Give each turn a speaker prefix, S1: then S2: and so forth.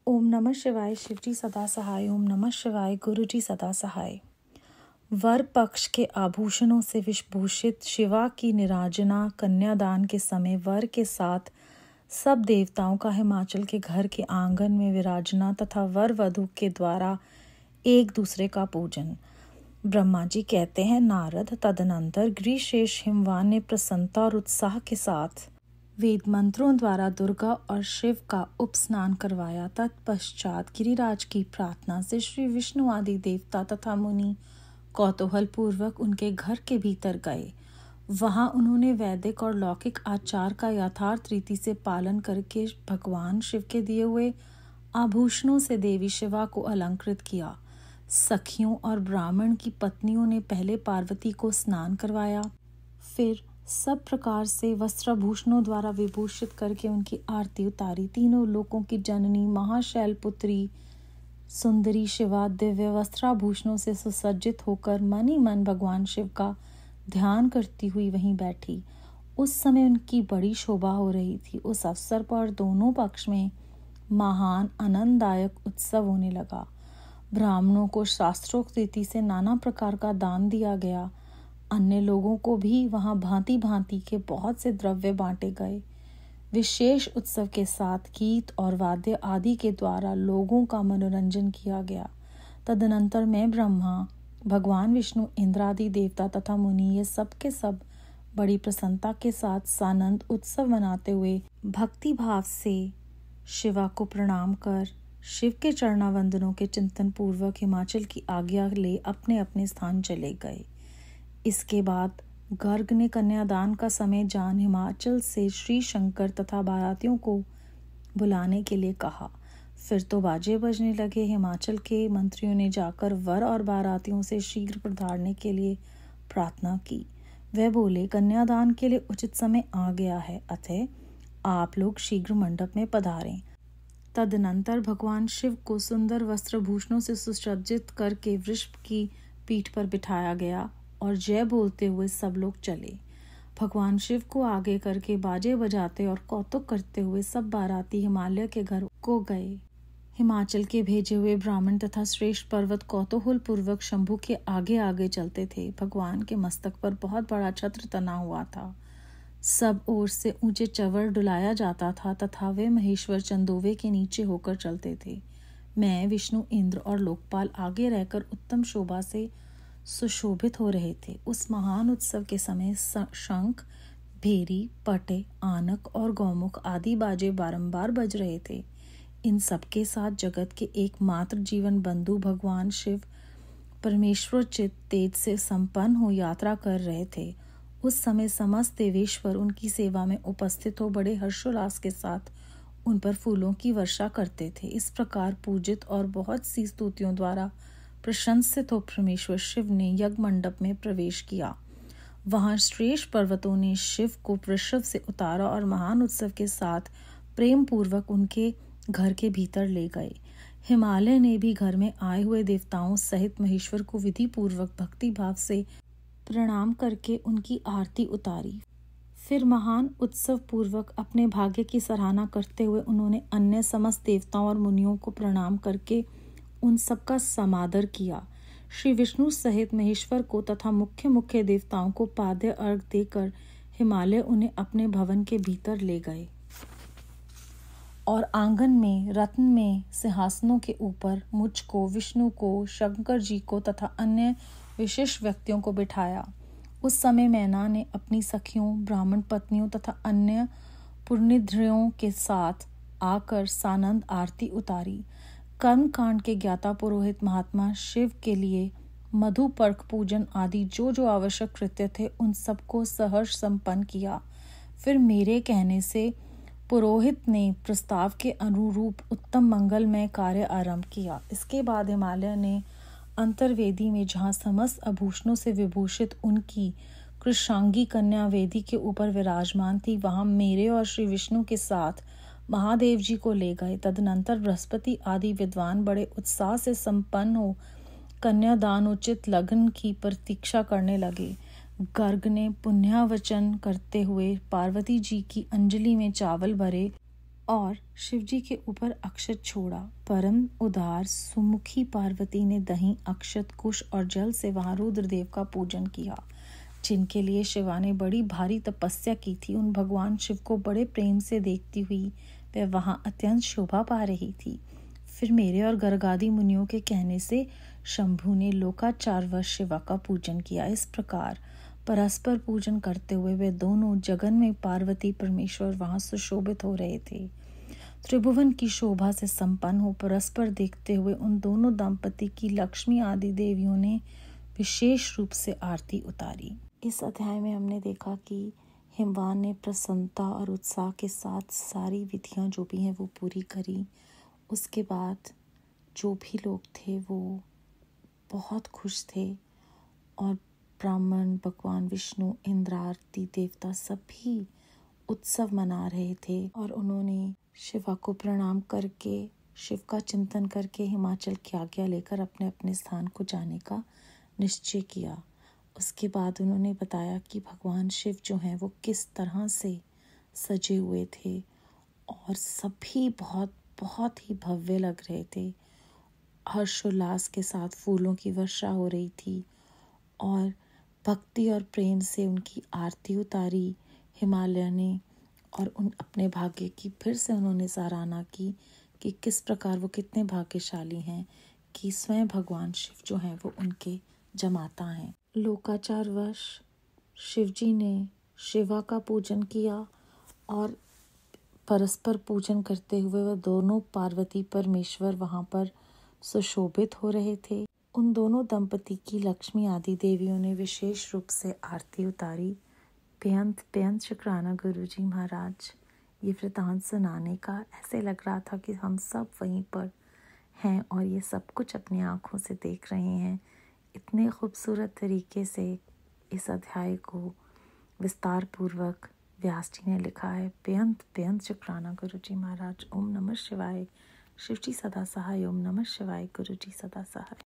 S1: ओम नमः शिवाय। शिवजी सदा सहाय। ओम नमः शिवाय। गुरुजी सदा सहाय। वर पक्ष के आभूषणों से विभूषित शिवा की निराजना कन्यादान के समय वर के साथ सब देवताओं का हिमाचल के घर के आंगन में विराजना तथा वर वधू के द्वारा एक दूसरे का पूजन। ब्रह्मा जी कहते हैं, नारद तदनंतर गृहशेष हिमवान ने प्रसन्नता और उत्साह के साथ वेद मंत्रों द्वारा दुर्गा और शिव का उपस्नान करवाया। तत्पश्चात गिरिराज की प्रार्थना से श्री विष्णु आदि देवता तथा मुनि कौतूहल पूर्वक उनके घर के भीतर गए। वहां उन्होंने वैदिक और लौकिक आचार का यथार्थ रीति से पालन करके भगवान शिव के दिए हुए आभूषणों से देवी शिवा को अलंकृत किया। सखियों और ब्राह्मण की पत्नियों ने पहले पार्वती को स्नान करवाया, फिर सब प्रकार से वस्त्राभूषणों द्वारा विभूषित करके उनकी आरती उतारी। तीनों लोकों की जननी महाशैल पुत्री सुंदरी शिवा दिव्य वस्त्राभूषणों से सुसज्जित होकर मन ही मन भगवान शिव का ध्यान करती हुई वहीं बैठी। उस समय उनकी बड़ी शोभा हो रही थी। उस अवसर पर दोनों पक्ष में महान आनंददायक उत्सव होने लगा। ब्राह्मणों को शास्त्रोक्त रीति से नाना प्रकार का दान दिया गया। अन्य लोगों को भी वहां भांति भांति के बहुत से द्रव्य बांटे गए। विशेष उत्सव के साथ गीत और वाद्य आदि के द्वारा लोगों का मनोरंजन किया गया। तदनंतर मैं ब्रह्मा, भगवान विष्णु, इंद्र आदि देवता तथा मुनि ये सब के सब बड़ी प्रसन्नता के साथ सानंद उत्सव मनाते हुए भक्ति भाव से शिवा को प्रणाम कर शिव के चरणावंदनों के चिंतन पूर्वक हिमाचल की आज्ञा ले अपने अपने स्थान चले गए। इसके बाद गर्ग ने कन्यादान का समय जान हिमाचल से श्री शंकर तथा बारातियों को बुलाने के लिए कहा। फिर तो बाजे बजने लगे। हिमाचल के मंत्रियों ने जाकर वर और बारातियों से शीघ्र पधारने के लिए प्रार्थना की। वे बोले, कन्यादान के लिए उचित समय आ गया है, अतः आप लोग शीघ्र मंडप में पधारें। तदनंतर भगवान शिव को सुंदर वस्त्रभूषणों से सुसज्जित करके वृषभ की पीठ पर बिठाया गया और जय बोलते हुए सब लोग चले। भगवान शिव को आगे करके बाजे बजाते और कौतुक करते हुए सब बाराती हिमालय के घर को गए। हिमाचल के भेजे हुए ब्राह्मण तथा श्रेष्ठ पर्वत कौतूहल पूर्वक शंभु के आगे आगे चलते थे। भगवान के मस्तक पर बहुत बड़ा छत्र तना हुआ था। सब ओर से ऊंचे चवर डुलाया जाता था तथा वे महेश्वर चंदोवे के नीचे होकर चलते थे। मैं, विष्णु, इंद्र और लोकपाल आगे रहकर उत्तम शोभा से सुशोभित हो रहे थे। उस महान उत्सव के समय शंख, भेरी, पटे, आनक और गौमुख आदि बाजे बारंबार बज रहे थे। इन सबके साथ जगत के एकमात्र जीवन बंधु भगवान शिव परमेश्वरोचित तेज से संपन्न हो यात्रा कर रहे थे। उस समय समस्त देवेश्वर उनकी सेवा में उपस्थित हो बड़े हर्षोल्लास के साथ उन पर फूलों की वर्षा करते थे। इस प्रकार पूजित और बहुत सी स्तुतियों द्वारा प्रशंसित हो परमेश्वर शिव ने यज्ञ मंडप में प्रवेश किया। वहां श्रेष्ठ पर्वतों ने शिव को वृषभ से उतारा और महान उत्सव के साथ प्रेम पूर्वक उनके घर के भीतर ले गए। हिमालय ने भी घर में आए हुए देवताओं सहित महेश्वर को विधि पूर्वक भक्ति भाव से प्रणाम करके उनकी आरती उतारी। फिर महान उत्सव पूर्वक अपने भाग्य की सराहना करते हुए उन्होंने अन्य समस्त देवताओं और मुनियों को प्रणाम करके उन सबका समादर किया। श्री विष्णु सहित महेश्वर को तथा मुख्य मुख्य देवताओं को पाद्य अर्घ देकर हिमालय उन्हें अपने भवन के भीतर ले गए और आंगन में रत्न में सिंहासनों के ऊपर मुझको, विष्णु को, शंकर जी को तथा अन्य विशिष्ट व्यक्तियों को बिठाया। उस समय मैना ने अपनी सखियों, ब्राह्मण पत्नियों तथा अन्य पुण्यद्रयों के साथ आकर सानंद आरती उतारी। कर्म कांड के ज्ञाता पुरोहित महात्मा शिव के लिए मधुपर्क पूजन आदि जो जो आवश्यक कृत्य थे उन सबको सहर्ष संपन्न किया। फिर मेरे कहने से पुरोहित ने प्रस्ताव के अनुरूप उत्तम मंगलमय कार्य आरंभ किया। इसके बाद हिमालय ने अंतर्वेदी में जहाँ समस्त आभूषणों से विभूषित उनकी कृशांगी कन्या वेदी के ऊपर विराजमान थी, वहां मेरे और श्री विष्णु के साथ महादेव जी को ले गए। तदनंतर बृहस्पति आदि विद्वान बड़े उत्साह से संपन्न हो कन्यादान उचित लग्न की प्रतीक्षा करने लगे। गर्ग ने पुण्यावचन करते हुए पार्वती जी की अंजलि में चावल भरे और शिवजी के ऊपर अक्षत छोड़ा। परम उदार सुमुखी पार्वती ने दही, अक्षत, कुश और जल से वहां रुद्रदेव का पूजन किया, जिनके लिए शिवा ने बड़ी भारी तपस्या की थी। उन भगवान शिव को बड़े प्रेम से देखती हुई वह वहां अत्यंत शोभा पा रही थी। फिर मेरे और गर्गादि मुनियों के कहने से शंभु ने लोकाचारवश शिवा का पूजन किया। इस प्रकार परस्पर पूजन करते हुए वे दोनों जगन में पार्वती परमेश्वर वहां सुशोभित हो रहे थे। त्रिभुवन की शोभा से संपन्न हो परस्पर देखते हुए उन दोनों दंपति की लक्ष्मी आदि देवियों ने विशेष रूप से आरती उतारी। इस अध्याय में हमने देखा कि हिमवान ने प्रसन्नता और उत्साह के साथ सारी विधियां जो भी हैं वो पूरी करी। उसके बाद जो भी लोग थे वो बहुत खुश थे और ब्राह्मण, भगवान विष्णु, इंद्र आदि देवता सभी उत्सव मना रहे थे और उन्होंने शिवा को प्रणाम करके, शिव का चिंतन करके हिमाचल की आज्ञा लेकर अपने अपने स्थान को जाने का निश्चय किया। उसके बाद उन्होंने बताया कि भगवान शिव जो हैं वो किस तरह से सजे हुए थे और सभी बहुत बहुत ही भव्य लग रहे थे। हर्षोल्लास के साथ फूलों की वर्षा हो रही थी और भक्ति और प्रेम से उनकी आरती उतारी हिमालय ने और उन अपने भाग्य की फिर से उन्होंने सराहना की कि किस प्रकार वो कितने भाग्यशाली हैं कि स्वयं भगवान शिव जो हैं वो उनके जमाता हैं। लोकाचारवश शिवजी ने शिवा का पूजन किया और परस्पर पूजन करते हुए वह दोनों पार्वती परमेश्वर वहां पर सुशोभित हो रहे थे। उन दोनों दंपति की लक्ष्मी आदि देवियों ने विशेष रूप से आरती उतारी। बेअंत शुक्राना गुरुजी महाराज। ये वृतांत सुनाने का ऐसे लग रहा था कि हम सब वहीं पर हैं और ये सब कुछ अपनी आंखों से देख रहे हैं। इतने खूबसूरत तरीके से इस अध्याय को विस्तार पूर्वक व्यास जी ने लिखा है। बेअंत शुक्राना गुरुजी महाराज। ओम नमः शिवाय। शिवजी सदा सहाय। ओम नमः शिवाय। गुरुजी सदा सहाय।